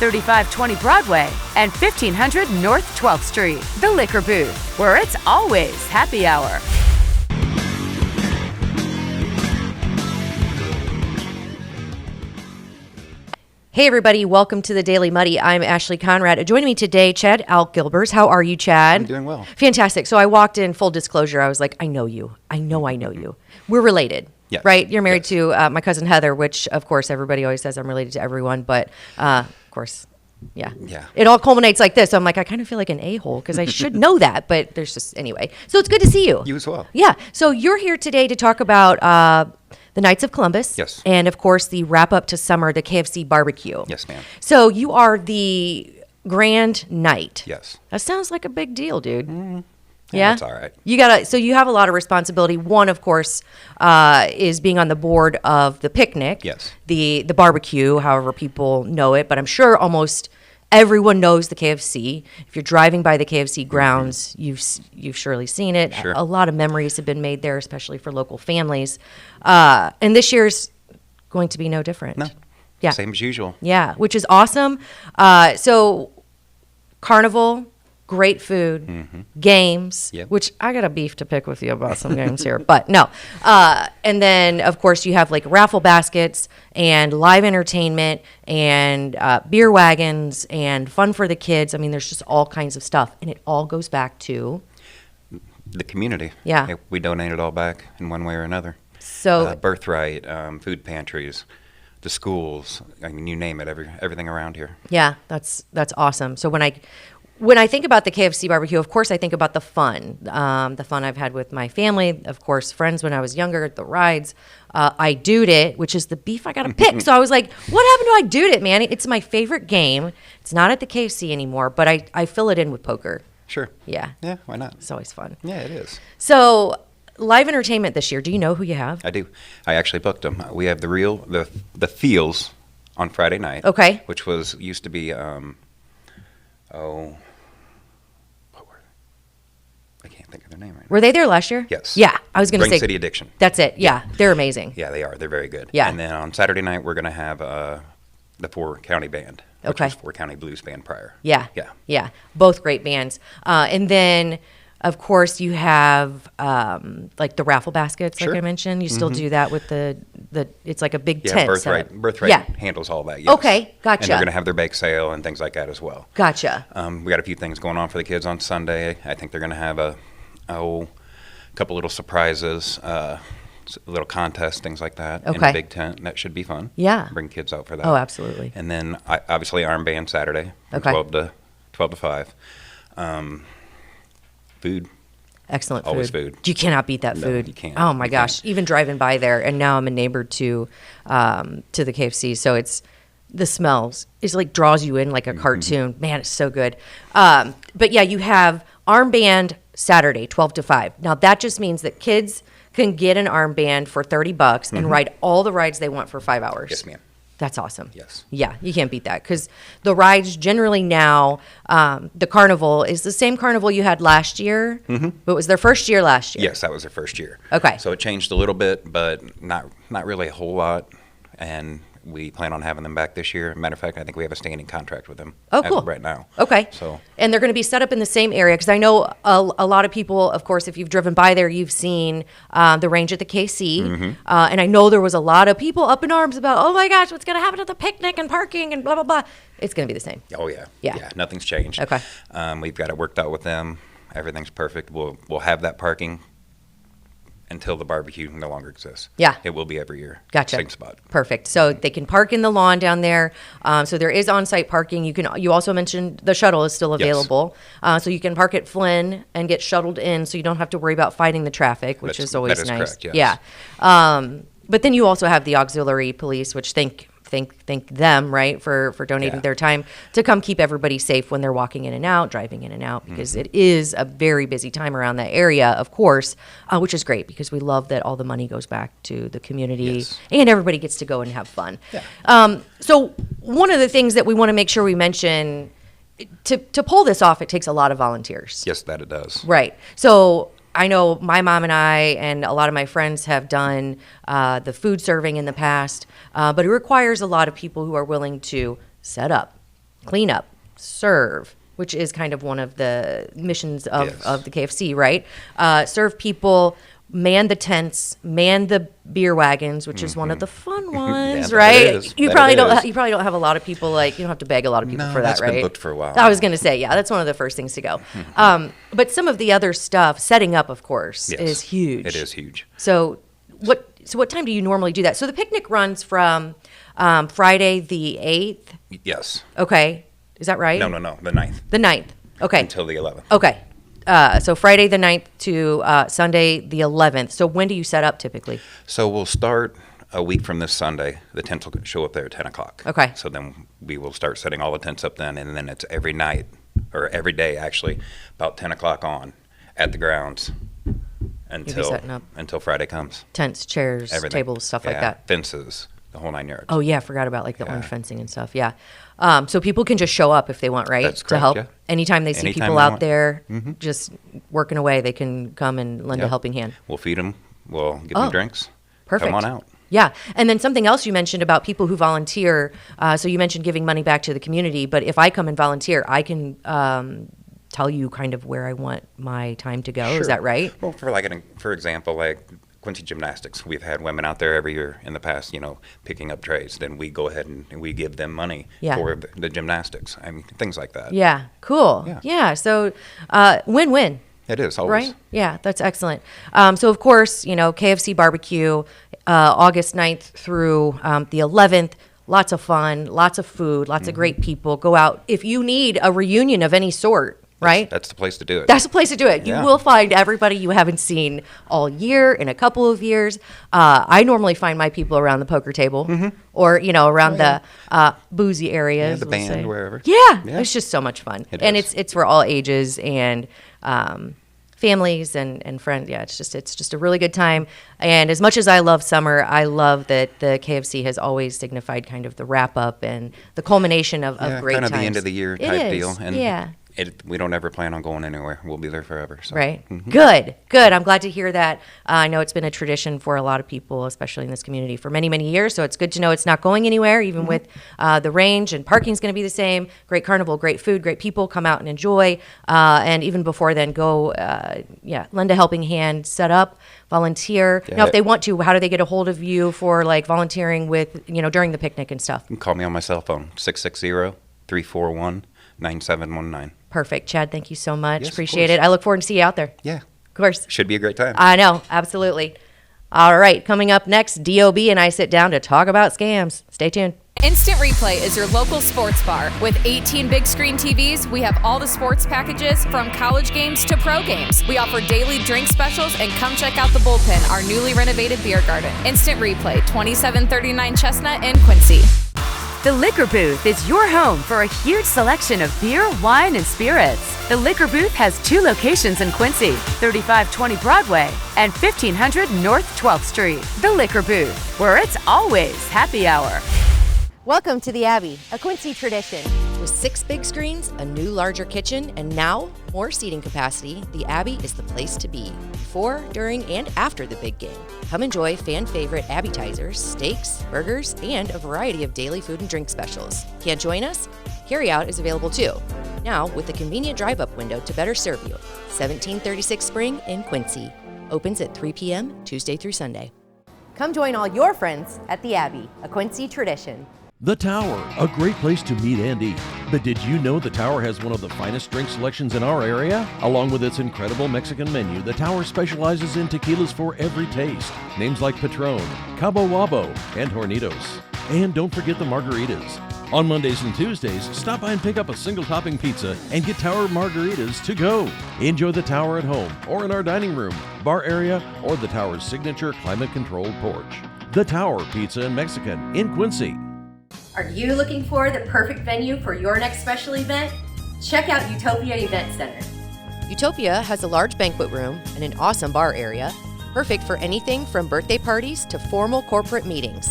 3520 Broadway and 1500 North 12th Street. The Liquor Booth, where it's always happy hour. Hey everybody, welcome to the Daily Muddy. I'm Ashley Conrad. Joining me today, Chad Altgilbers. How are you, Chad? I'm doing well. Fantastic. So I walked in, full disclosure, I was like, I know you. I know you. We're related, yes. Right? You're married to my cousin Heather, which of course everybody always says I'm related to everyone, but of course, yeah. It all culminates like this. So I'm like, I kind of feel like an a-hole because I should know that, but there's just, anyway. So it's good to see you. You as well. Yeah. So you're here today to talk about the Knights of Columbus. Yes. And, of course, the wrap-up to summer, the KFC barbecue. Yes, ma'am. So you are the Grand Knight. Yes. That sounds like a big deal, dude. Yeah? That's all right. So you have a lot of responsibility. One, of course, is being on the board of the picnic. Yes. The barbecue, however people know it. But I'm sure almost everyone knows the KFC. If you're driving by the KFC grounds, you've surely seen it. Sure. A lot of memories have been made there, especially for local families. And this year's going to be no different. No. Yeah. Same as usual. Yeah, which is awesome. So carnival, great food, games, Yep. which I got a beef to pick with you about some games here, but no. And then, of course, you have like raffle baskets and live entertainment and beer wagons and fun for the kids. I mean, there's just all kinds of stuff. And it all goes back to The community. Yeah. We donate it all back in one way or another. So Birthright, food pantries, the schools, I mean, you name it, everything around here. yeah, that's awesome. So when I think about the KFC barbecue, of course, I think about the fun I've had with my family, of course, friends when I was younger, the rides. I Dude It, which is the beef I got to pick. So I was like, what happened to I Dude It, man? It's my favorite game. It's not at the KFC anymore, but I fill it in with poker. Sure. Yeah. Yeah, why not? It's always fun. Yeah, it is. So live entertainment this year, do you know who you have? I do. I actually booked them. We have the Feels on Friday night. Okay. Which used to be, what were they? I can't think of their name right now. Were they there last year? Yes. Yeah, I was going to Spring say. City Addiction. That's it. Yeah, they're amazing. Yeah, they are. They're very good. Yeah. And then on Saturday night, we're going to have the 4 County Band, which Okay. was 4 County Blues Band prior. Yeah. Yeah. Yeah. Both great bands. And then, of course, you have like the raffle baskets, like Sure. I mentioned. You still do that with the it's like a big Yeah, tent. Birthright setup. Yeah. handles all that, yes. Okay, gotcha. And they're going to have their bake sale and things like that as well. Gotcha. We got a few things going on for the kids on Sunday. I think they're going to have a couple little surprises, little contests, things like that in Okay. the big tent. And that should be fun. Yeah. Bring kids out for that. Oh, absolutely. And then obviously Arm Band Saturday from Okay. 12 to 5. Food. Excellent food. Always food. You cannot beat that No, food. you can't. Oh my You gosh! can't. Even driving by there, and now I'm a neighbor to the KFC, so it's the smells. It's like draws you in like a cartoon. Man, it's so good. But yeah, you have armband Saturday, 12 to 5. Now that just means that kids can get an armband for $30 and ride all the rides they want for 5 hours. Yes, ma'am. That's awesome. Yes. Yeah, you can't beat that because the rides generally now, the carnival is the same carnival you had last year, but it was their first year last year. Yes, that was their first year. Okay. So it changed a little bit, but not really a whole lot. And we plan on having them back this year. Matter of fact, I think we have a standing contract with them. Oh, as cool. of right now. Okay. So And they're going to be set up in the same area because I know a lot of people, of course, if you've driven by there, you've seen the range at the KC. And I know there was a lot of people up in arms about, oh my gosh, what's going to happen to the picnic and parking and blah, blah, blah. It's going to be the same. Oh yeah. Yeah. Nothing's changed. Okay. We've got it worked out with them. Everything's perfect. We'll have that parking until the barbecue no longer exists. Yeah. It will be every year. Gotcha. Same spot. Perfect. So they can park in the lawn down there. So there is on-site parking. You also mentioned the shuttle is still available. So you can park at Flynn and get shuttled in, so you don't have to worry about fighting the traffic, which is always that is nice. correct, yes. Yeah. But then you also have the auxiliary police, which thank them, right, for donating Yeah. their time to come keep everybody safe when they're walking in and out, driving in and out, because it is a very busy time around that area, of course, which is great because we love that all the money goes back to the community Yes. and everybody gets to go and have fun. Yeah. So one of the things that we want to make sure we mention, to pull this off, it takes a lot of volunteers. Yes, that it does. Right. So I know my mom and I and a lot of my friends have done the food serving in the past, but it requires a lot of people who are willing to set up, clean up, serve, which is kind of one of the missions of, Yes. of the KFC, right? Serve people, man the tents, man the beer wagons, which is one of the fun ones, that right? it is. You That probably it don't. is. You probably don't have a lot of people like you don't have to beg a lot of people No, for that, that's right? been booked for a while. I was going to say, yeah, that's one of the first things to go. But some of the other stuff, setting up, of course, Yes. is huge. It is huge. So what time do you normally do that? So the picnic runs from Friday the 8th. Yes. Okay. Is that right? No, the 9th. The 9th. Okay. Until the 11th. Okay. So Friday the 9th to Sunday the 11th. So when do you set up typically? So we'll start a week from this Sunday. The tents will show up there at 10 o'clock. Okay. So then we will start setting all the tents up then, and then it's every night, or every day actually, about 10 o'clock on at the grounds setting up. until Friday comes. Tents, chairs, Everything. tables, stuff like Yeah, that. Fences, the whole 9 yards. Oh yeah, I forgot about like the orange Yeah. fencing and stuff. Yeah. So people can just show up if they want, right? That's to correct, help. yeah. Anytime they see Anytime people they out want. there just working away, they can come and lend a Yep. helping hand. We'll feed them. We'll get Oh, them drinks. Perfect. Come on out. Yeah. And then something else you mentioned about people who volunteer. So you mentioned giving money back to the community, but if I come and volunteer, I can tell you kind of where I want my time to go. Is Sure. that right? Well, for example, like Quincy Gymnastics, we've had women out there every year in the past, picking up trays. Then we go ahead and we give them money Yeah. for the gymnastics. I mean, things like that. Yeah. Cool. Yeah. Yeah. So win-win. It is always. Right? Yeah, that's excellent. So, of course, KFC barbecue, August 9th through the 11th. Lots of fun, lots of food, lots of great people. Go out. If you need a reunion of any sort, right? That's the place to do it. That's the place to do it. You Yeah. will find everybody you haven't seen all year, in a couple of years. I normally find my people around the poker table or, around the boozy areas. the we'll band, say. wherever. Yeah, Yeah. it's just so much fun. It And is. it's for all ages and families and friends. Yeah, it's just a really good time. And as much as I love summer, I love that the KFC has always signified kind of the wrap up and the culmination of great kind of times. the end of the year It type is, deal. And yeah. we don't ever plan on going anywhere. We'll be there forever. So. Right. Good. I'm glad to hear that. I know it's been a tradition for a lot of people, especially in this community, for many, many years. So it's good to know it's not going anywhere, even with the range and parking's going to be the same. Great carnival, great food, great people. Come out and enjoy. And even before then, go, lend a helping hand, set up, volunteer. Yeah. Now, if they want to, how do they get a hold of you for like volunteering with, during the picnic and stuff? You can call me on my cell phone, 660-341-9719. Perfect. Chad, thank you so much. Yes, of Appreciate course. it. I look forward to see you out there. Yeah. Of course. Should be a great time. I know, absolutely. All right, coming up next, DOB and I sit down to talk about scams. Stay tuned. Instant Replay is your local sports bar. With 18 big screen TVs, we have all the sports packages from college games to pro games. We offer daily drink specials, and come check out the Bullpen, our newly renovated beer garden. Instant Replay, 2739 Chestnut in Quincy. The Liquor Booth is your home for a huge selection of beer, wine, and spirits. The Liquor Booth has 2 locations in Quincy, 3520 Broadway and 1500 North 12th Street. The Liquor Booth, where it's always happy hour. Welcome to the Abbey, a Quincy tradition. With 6 big screens, a new larger kitchen, and now more seating capacity, the Abbey is the place to be before, during, and after the big game. Come enjoy fan favorite appetizers, steaks, burgers, and a variety of daily food and drink specials. Can't join us? Carryout is available too. Now with a convenient drive-up window to better serve you. 1736 Spring in Quincy. Opens at 3 p.m. Tuesday through Sunday. Come join all your friends at the Abbey, a Quincy tradition. The Tower, a great place to meet and eat. But did you know the Tower has one of the finest drink selections in our area? Along with its incredible Mexican menu, the Tower specializes in tequilas for every taste. Names like Patron, Cabo Wabo, and Hornitos. And don't forget the margaritas. On Mondays and Tuesdays, stop by and pick up a single topping pizza and get Tower margaritas to go. Enjoy the Tower at home or in our dining room, bar area, or the Tower's signature climate-controlled porch. The Tower Pizza and Mexican in Quincy. Are you looking for the perfect venue for your next special event? Check out Utopia Event Center. Utopia has a large banquet room and an awesome bar area, perfect for anything from birthday parties to formal corporate meetings.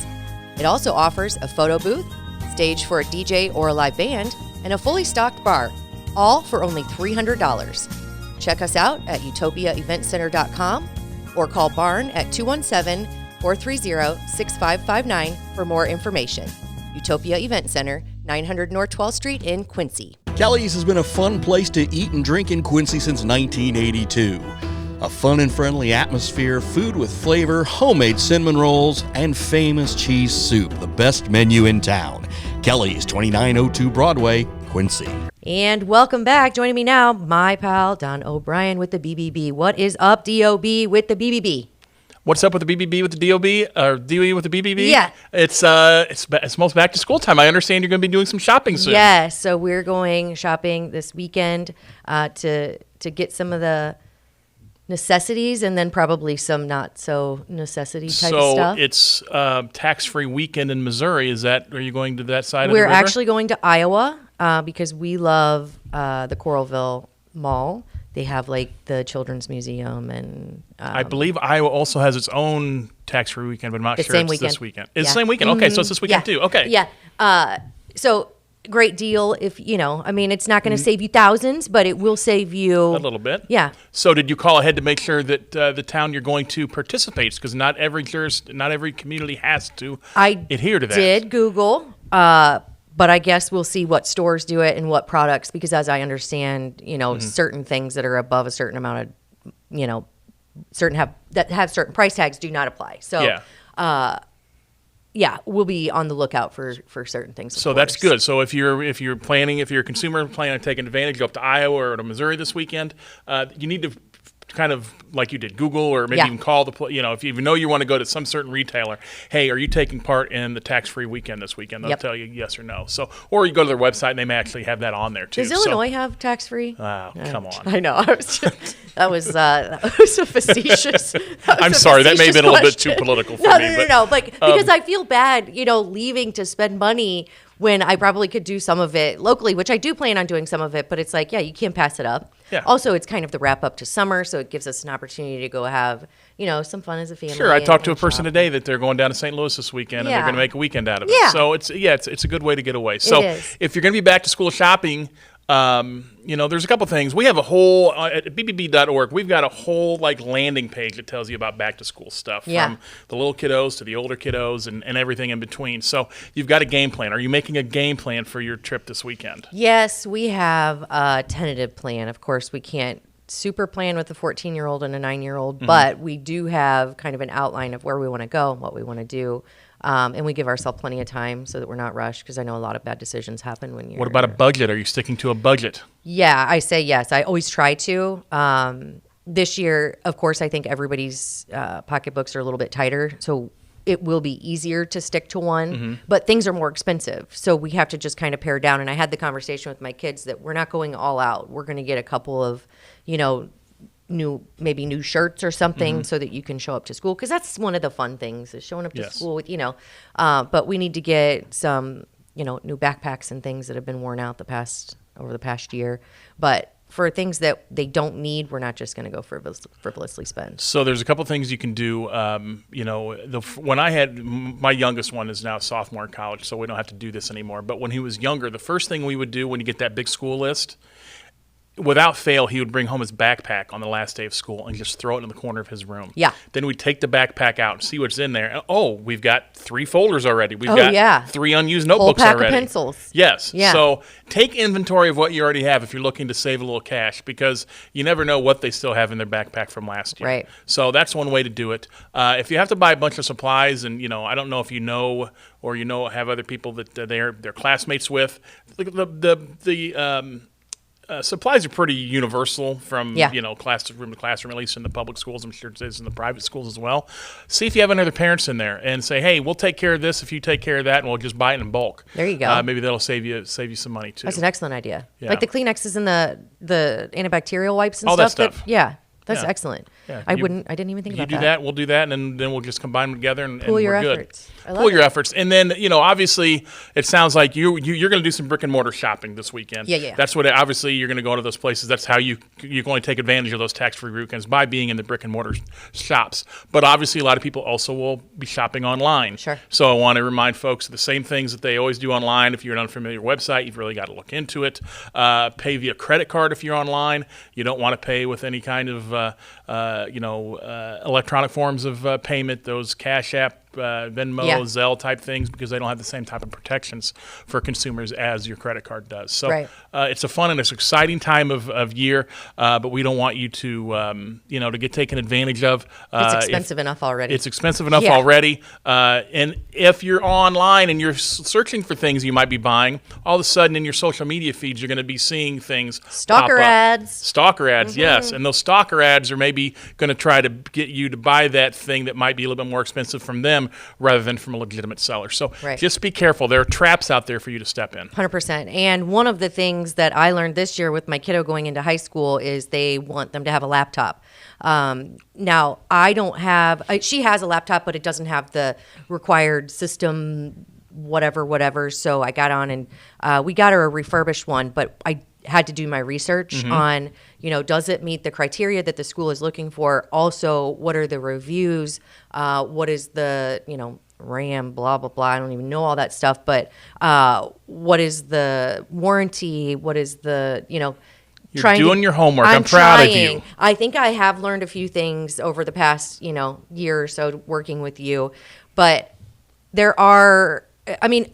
It also offers a photo booth, stage for a DJ or a live band, and a fully stocked bar, all for only $300. Check us out at utopiaeventcenter.com or call Barn at 217-430-6559 for more information. Utopia Event Center, 900 North 12th Street in Quincy. Kelly's has been a fun place to eat and drink in Quincy since 1982. A fun and friendly atmosphere, food with flavor, homemade cinnamon rolls, and famous cheese soup, the best menu in town. Kelly's, 2902 Broadway, Quincy. And welcome back. Joining me now, my pal Don O'Brien with the BBB. What is up, DOB, with the BBB? What's up with the BBB with the DOB or DOE with the BBB? Yeah. It's almost back to school time. I understand you're going to be doing some shopping soon. Yes, so we're going shopping this weekend to get some of the necessities and then probably some not so necessity type of stuff. So it's tax-free weekend in Missouri. Are you going to that side of the We're river? actually going to Iowa because we love the Coralville Mall. They have like the Children's Museum and I believe Iowa also has its own tax-free weekend, but I'm not sure it's this weekend. It's the same weekend. Okay, so it's this weekend too. Okay. Yeah. So great deal if, it's not going to save you thousands, but it will save you a little bit. Yeah. So did you call ahead to make sure that the town you're going to participates? Because not every community has to adhere to that. I did Google, but I guess we'll see what stores do it and what products, because as I understand, certain things that are above a certain amount of, that have certain price tags do not apply. So, we'll be on the lookout for certain things. So that's good. So if you're a consumer planning on taking advantage, go up to Iowa or to Missouri this weekend, you need to kind of like you did Google or maybe even call if you know you want to go to some certain retailer, hey, are you taking part in the tax-free weekend this weekend? They'll tell you yes or no. So, or you go to their website and they may actually have that on there too. Does Illinois have tax-free? Oh, come on. I know. That was a facetious. I'm sorry, that may have been a little bit too political for me. No. Because I feel bad, leaving to spend money when I probably could do some of it locally, which I do plan on doing some of it, but it's like, you can't pass it up. Yeah. Also, it's kind of the wrap up to summer, so it gives us an opportunity to go have, some fun as a family. Sure, I talked to a person today that they're going down to St. Louis this weekend and they're going to make a weekend out of it. Yeah. So it's a good way to get away. So if you're going to be back to school shopping, there's a couple things. We have a whole at bbb.org. We've got a whole landing page that tells you about back to school stuff from the little kiddos to the older kiddos and everything in between. So you've got a game plan. Are you making a game plan for your trip this weekend? Yes, we have a tentative plan. Of course, we can't super plan with a 14-year-old and a 9-year-old, but we do have kind of an outline of where we want to go and what we want to do. And we give ourselves plenty of time so that we're not rushed, because I know a lot of bad decisions happen when you're... What about a budget? Are you sticking to a budget? Yeah, I say yes. I always try to. This year, of course, I think everybody's pocketbooks are a little bit tighter, so it will be easier to stick to one, but things are more expensive. So we have to just kind of pare down. And I had the conversation with my kids that we're not going all out. We're going to get a couple of, new shirts or something so that you can show up to school, because that's one of the fun things is showing up to school with but we need to get some new backpacks and things that have been worn out over the past year. But for things that they don't need, we're not just going to go frivolously spend. So there's a couple things you can do. When I had my youngest one is now a sophomore in college, so we don't have to do this anymore. But when he was younger, the first thing we would do when you get that big school list, without fail, he would bring home his backpack on the last day of school and just throw it in the corner of his room. Yeah. Then we'd take the backpack out and see what's in there. And, we've got 3 folders already. We've got 3 unused notebooks whole pack already. Of pencils. Yes. Yeah. So take inventory of what you already have if you're looking to save a little cash, because you never know what they still have in their backpack from last year. Right. So that's one way to do it. If you have to buy a bunch of supplies, and I don't know if you know or have other people that they're classmates with, supplies are pretty universal from classroom to classroom, at least in the public schools. I'm sure it is in the private schools as well. See if you have any other parents in there and say, hey, we'll take care of this if you take care of that, and we'll just buy it in bulk. There you go. Maybe that'll save you some money too. That's an excellent idea. Yeah. Like the Kleenexes and the antibacterial wipes and all stuff. That stuff. That's excellent. Yeah. I didn't even think about that. You do that, we'll do that, and then we'll just combine them together and Pool your we're good. efforts. Pool your efforts. And then, obviously, it sounds like you're going to do some brick and mortar shopping this weekend. Yeah. That's what, obviously, you're going to go to those places. That's how you're going to take advantage of those tax-free weekends, by being in the brick and mortar shops. But obviously, a lot of people also will be shopping online. Sure. So I want to remind folks the same things that they always do online. If you're an unfamiliar website, you've really got to look into it. Pay via credit card if you're online. You don't want to pay with any kind of electronic forms of payment. Those Cash App, Venmo, Yeah. Zelle type things, because they don't have the same type of protections for consumers as your credit card does. So it's a fun and it's exciting time of year, but we don't want you to to get taken advantage of. It's expensive enough already. It's expensive enough already. And if you're online and you're searching for things you might be buying, all of a sudden in your social media feeds you're going to be seeing things Stalker pop up. ads. Stalker ads, yes. And those stalker ads are maybe going to try to get you to buy that thing that might be a little bit more expensive from them rather than from a legitimate seller. So just be careful. There are traps out there for you to step in. 100%. And one of the things that I learned this year with my kiddo going into high school is they want them to have a laptop. Now, I don't have, she has a laptop, but it doesn't have the required system, whatever. So I got on and we got her a refurbished one, but I had to do my research on, does it meet the criteria that the school is looking for? Also, what are the reviews? What is the, RAM, blah, blah, blah. I don't even know all that stuff, but what is the warranty? What is the, You're doing your homework. I'm proud of you. I think I have learned a few things over the past, year or so working with you, but there are,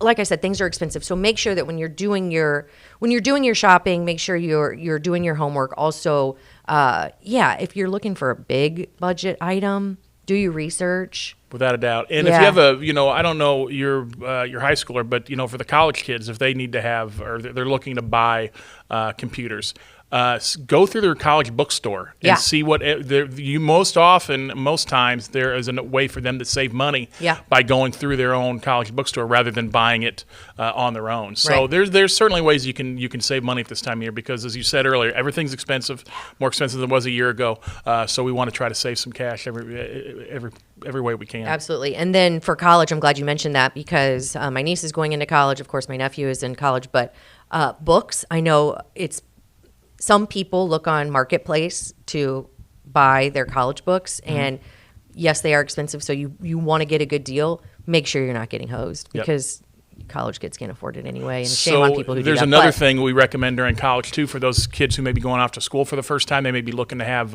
like I said, things are expensive. So make sure that when you're doing your shopping, make sure you're doing your homework. Also, if you're looking for a big budget item, do your research. Without a doubt. And if you have I don't know your high schooler, but for the college kids, if they need to have or they're looking to buy computers, go through their college bookstore and see what most times there is a way for them to save money by going through their own college bookstore rather than buying it on their own. So there's certainly ways you can save money at this time of year because, as you said earlier, everything's expensive, more expensive than it was a year ago. So we want to try to save some cash every way we can. Absolutely. And then for college, I'm glad you mentioned that because my niece is going into college. Of course, my nephew is in college, but books, I know some people look on Marketplace to buy their college books, and yes, they are expensive. So you want to get a good deal. Make sure you're not getting hosed because college kids can't afford it anyway. And shame on people who do that. There's another thing we recommend during college too for those kids who may be going off to school for the first time. They may be looking to have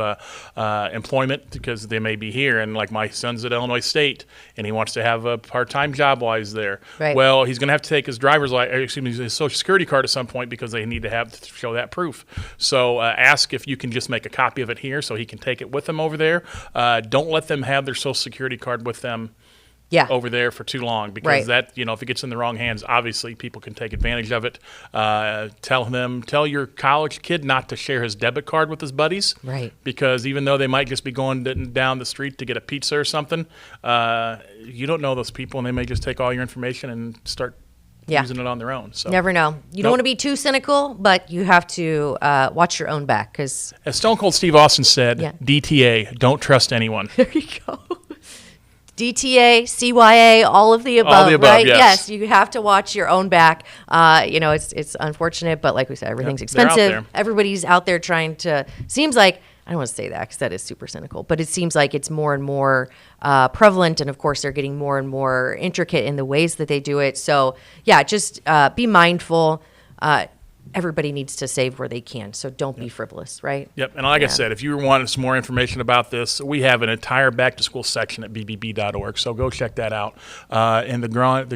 employment because they may be here. And like my son's at Illinois State, and he wants to have a part-time job while he's there. Right. Well, he's going to have to take his his Social Security card at some point because they need to show that proof. So ask if you can just make a copy of it here so he can take it with him over there. Don't let them have their Social Security card with them over there for too long because that, if it gets in the wrong hands, obviously people can take advantage of it. Tell your college kid not to share his debit card with his buddies. Right. Because even though they might just be going down the street to get a pizza or something, you don't know those people and they may just take all your information and start using it on their own. So never know. You don't want to be too cynical, but you have to watch your own back because, as Stone Cold Steve Austin said, DTA, don't trust anyone. There you go. DTA, CYA, all of the above, all the above, right? Yes, you have to watch your own back. It's unfortunate, but like we said, everything's expensive. Everybody's out there trying to. Seems like I don't want to say that because that is super cynical, but it seems like it's more and more prevalent, and of course, they're getting more and more intricate in the ways that they do it. So just be mindful. Everybody needs to save where they can, so don't be frivolous, right? Yep, and like I said, if you wanted some more information about this, we have an entire back-to-school section at BBB.org, so go check that out. And the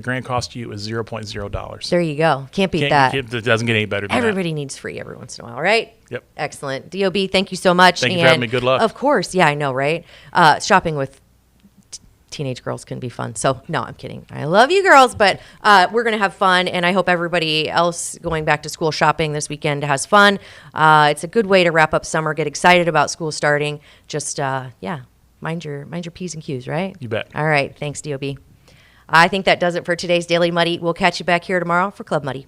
grant cost to you is $0.0. There you go. Can't beat that. It doesn't get any better than Everybody needs free every once in a while, right? Yep. Excellent. DOB, thank you so much. Thank you for having me. Good luck. Of course. Yeah, I know, right? Shopping with teenage girls can be fun. So, no, I'm kidding. I love you girls, but we're going to have fun, and I hope everybody else going back to school shopping this weekend has fun. It's a good way to wrap up summer, get excited about school starting. Just, mind your P's and Q's, right? You bet. All right. Thanks, DOB. I think that does it for today's Daily Muddy. We'll catch you back here tomorrow for Club Muddy.